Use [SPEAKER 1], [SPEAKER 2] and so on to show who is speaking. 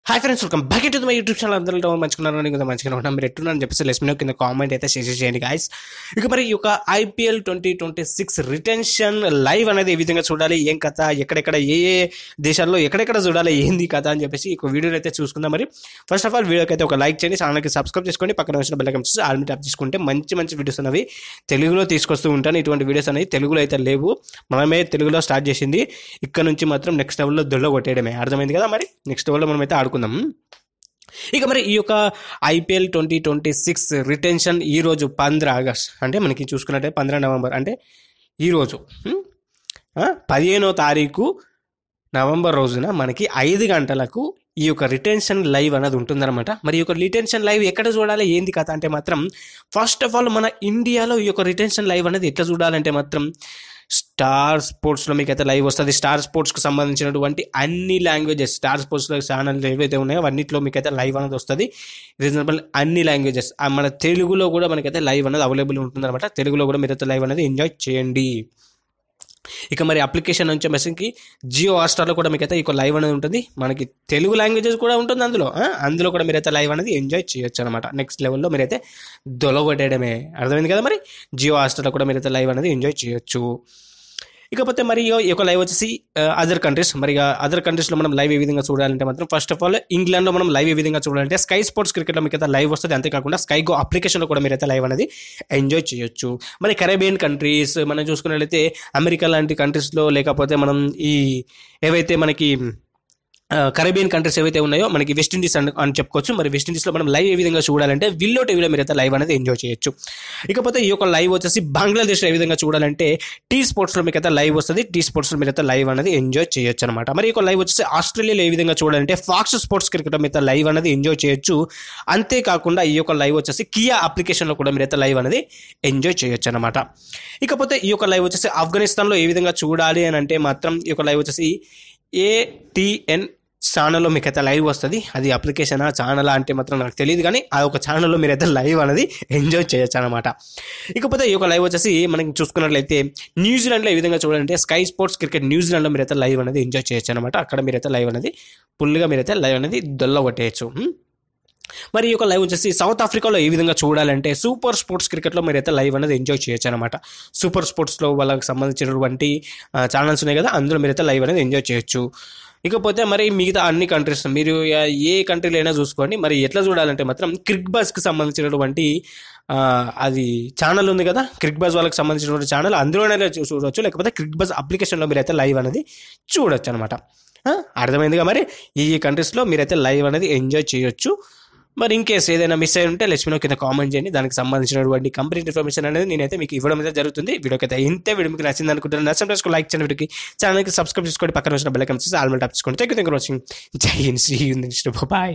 [SPEAKER 1] Hi friends, welcome back to my YouTube channel. అందరూ మంచిగా కదా, మంచిగా ఉంటాం. మీరు ఎట్టున్నారని చెప్పేసి లెస్మినో కింద కామెంట్ అయితే షేర్ చేయండి గాయస్. ఇక మరి ఈ యొక్క IPL 2026 రిటెన్షన్ లైవ్ అనేది ఏ విధంగా చూడాలి, ఏం కథ, ఎక్కడెక్కడ ఏ దేశాల్లో ఎక్కడెక్కడ చూడాలి, ఏంది కథ అని చెప్పేసి ఒక వీడియోని అయితే చూసుకుందాం. మరి ఫస్ట్ ఆఫ్ ఆల్ వీడియోకి అయితే ఒక లైక్ చేయండి, ఛానల్కి సబ్స్క్రైబ్ చేసుకోండి, పక్కన వచ్చిన బెల్ ఐకాన్ చూసి ఆల్ ట్యాప్ చేసుకుంటే మంచి వీడియోస్ అనేవి తెలుగులో తీసుకొస్తూ ఉంటాను. ఇటువంటి వీడియోస్ అనేవి తెలుగులో అయితే లేవు, మనమే తెలుగులో స్టార్ట్ చేసింది. ఇక్కడ నుంచి మాత్రం నెక్స్ట్ లెవెల్లో దొల్ల కొట్టేయడమే. అర్థమైంది కదా. మరి నెక్స్ట్ లెవెల్లో మనమైతే ఆడుకుందాం. ఇక మరి ఈ యొక్క IPL 2026 రిటెన్షన్ ఈరోజు 15 ఆగస్ట్, అంటే మనకి చూసుకున్నట్టే 15 నవంబర్, అంటే ఈరోజు 15వ తారీఖు నవంబర్ రోజున మనకి 5 గంటలకు ఈ యొక్క రిటెన్షన్ లైవ్ అనేది ఉంటుందన్నమాట. మరి ఈ యొక్క రిటెన్షన్ లైవ్ ఎక్కడ చూడాలి, ఏంది కథ అంటే మాత్రం ఫస్ట్ ఆఫ్ ఆల్ మన ఇండియాలో ఈ యొక్క రిటెన్షన్ లైవ్ అనేది ఎట్లా చూడాలంటే మాత్రం స్టార్ స్పోర్ట్స్లో మీకు అయితే లైవ్ వస్తుంది. స్టార్ స్పోర్ట్స్కి సంబంధించినటువంటి అన్ని లాంగ్వేజెస్, స్టార్ స్పోర్ట్స్లో ఛానల్ ఏవైతే ఉన్నాయో అన్నింటిలో మీకు అయితే లైవ్ అనేది వస్తుంది. రీజనబుల్ అన్ని లాంగ్వేజెస్, మన తెలుగులో కూడా మనకైతే లైవ్ అనేది అవైలబుల్ ఉంటుందన్నమాట. తెలుగులో కూడా మీరైతే లైవ్ అనేది ఎంజాయ్ చేయండి. ఇక మరి అప్లికేషన్ నుంచి మెసేజ్కి జియో హాట్స్టార్లో కూడా మీకైతే ఈ లైవ్ అనేది ఉంటుంది. మనకి తెలుగు లాంగ్వేజెస్ కూడా ఉంటుంది అందులో కూడా మీరైతే లైవ్ అనేది ఎంజాయ్ చేయొచ్చు అనమాట. నెక్స్ట్ లెవెల్లో మీరైతే దొలగొట్టేయడమే. అర్థమైంది కదా. మరి జియో హాట్స్టార్లో కూడా మీరైతే లైవ్ అనేది ఎంజాయ్ చేయొచ్చు. ఇకపోతే మరి ఈ యొక్క లైవ్ వచ్చేసి అదర్ కంట్రీస్. మరి అదర్ కంట్రీస్లో మనం లైవ్ ఏ విధంగా చూడాలంటే మాత్రం ఫస్ట్ ఆఫ్ ఆల్ ఇంగ్లాండ్లో మనం లైవ్ ఏ విధంగా చూడాలంటే స్కై స్పోర్ట్స్ క్రికెట్లో మీకు అయితే లైవ్ వస్తుంది. అంతేకాకుండా స్కై గో అప్లికేషన్లో కూడా మీరైతే లైవ్ అనేది ఎంజాయ్ చేయొచ్చు. మరి కరేబియన్ కంట్రీస్ మనం చూసుకున్నట్లయితే అమెరికా లాంటి కంట్రీస్లో, లేకపోతే మనం ఈ ఏవైతే మనకి కరేబియన్ కంట్రీస్ ఏవైతే ఉన్నాయో మనకి వెస్టిండీస్ అని చెప్పుకోవచ్చు. మరి వెస్టిండీస్లో మనం లైవ్ ఏ విధంగా చూడాలంటే విల్లో టీవీలో మీరైతే లైవ్ అనేది ఎంజాయ్ చేయొచ్చు. ఇకపోతే ఈ యొక్క లైవ్ వచ్చేసి బంగ్లాదేశ్లో ఏ విధంగా చూడాలంటే టీ స్పోర్ట్స్లో మీకు అయితే లైవ్ వస్తుంది. టీ స్పోర్ట్స్లో మీరైతే లైవ్ అనేది ఎంజాయ్ చేయొచ్చు అనమాట. మరి ఈ యొక్క లైవ్ వచ్చేసి ఆస్ట్రేలియాలో ఏ విధంగా చూడాలంటే ఫాక్స్ స్పోర్ట్స్ క్రికెట్లో మీరైతే లైవ్ అనేది ఎంజాయ్ చేయొచ్చు. అంతేకాకుండా ఈ యొక్క లైవ్ వచ్చేసి కియా అప్లికేషన్లో కూడా మీరైతే లైవ్ అనేది ఎంజాయ్ చేయొచ్చు అనమాట. ఇకపోతే ఈ యొక్క లైవ్ వచ్చేసి ఆఫ్ఘనిస్తాన్లో ఏ విధంగా చూడాలి అని అంటే మాత్రం ఈ యొక్క లైవ్ వచ్చేసి ATN ఛానల్లో మీకైతే లైవ్ వస్తుంది. అది అప్లికేషనా ఛానలా అంటే మాత్రం నాకు తెలియదు, కానీ ఆ ఒక ఛానల్లో మీరైతే లైవ్ అనేది ఎంజాయ్ చేయొచ్చు అనమాట. ఇకపోతే ఈ యొక్క లైవ్ వచ్చేసి మనకి చూసుకున్నట్లయితే న్యూజిలాండ్లో ఏ విధంగా చూడాలంటే స్కై స్పోర్ట్స్ క్రికెట్ న్యూజిలాండ్లో మీరైతే లైవ్ అనేది ఎంజాయ్ చేయొచ్చు అనమాట. అక్కడ మీరైతే లైవ్ అనేది ఫుల్గా మీరైతే లైవ్ అనేది దొల్లగొట్టేయచ్చు. మరి ఈ యొక్క లైవ్ వచ్చేసి సౌత్ ఆఫ్రికాలో ఏ విధంగా చూడాలంటే సూపర్ స్పోర్ట్స్ క్రికెట్లో మీరైతే లైవ్ అనేది ఎంజాయ్ చేయొచ్చు అనమాట. సూపర్ స్పోర్ట్స్లో వాళ్ళకి సంబంధించినటువంటి ఛానల్స్ ఉన్నాయి కదా, అందులో మీరైతే లైవ్ అనేది ఎంజాయ్ చేయొచ్చు. ఇకపోతే మరి మిగతా అన్ని కంట్రీస్ మీరు ఏ కంట్రీలో అయినా చూసుకోండి. మరి ఎట్లా చూడాలంటే మాత్రం క్రిక్ బజ్కి సంబంధించినటువంటి అది ఛానల్ ఉంది కదా, క్రిక్ బజ్ వాళ్ళకి సంబంధించినటువంటి ఛానల్ అందులోనే చూడవచ్చు, లేకపోతే క్రిక్ బజ్ అప్లికేషన్లో మీరైతే లైవ్ అనేది చూడొచ్చు అనమాట. అర్థమైందిగా. మరి ఈ కంట్రీస్లో మీరైతే లైవ్ అనేది ఎంజాయ్ చేయొచ్చు. మరి ఇంకేస్ ఏదైనా మిస్ అయి ఉంటే లెట్స్ మీ నో కింద కామెంట్ చేయండి. దానికి సంబంధించినటువంటి కంప్లీట్ ఇన్ఫర్మేషన్ అనేది నేనైతే మీకు ఇవ్వడం అయితే జరుగుతుంది. వీడియోకి అయితే ఇంతే. వీడియో మీకు నచ్చింది అనుకుంటున్నాను. నచ్చినప్పుడు లైక్ చేయండి, వీడియోకి ఛానల్కి సబ్స్క్రైబ్ చేసుకోండి, పక్కన వచ్చిన బెల్ ఐకాన్ చూసి ఆల్ ట్యాప్ చేసుకోండి. Thank you for watching. Jai Hind. See you in the next. By.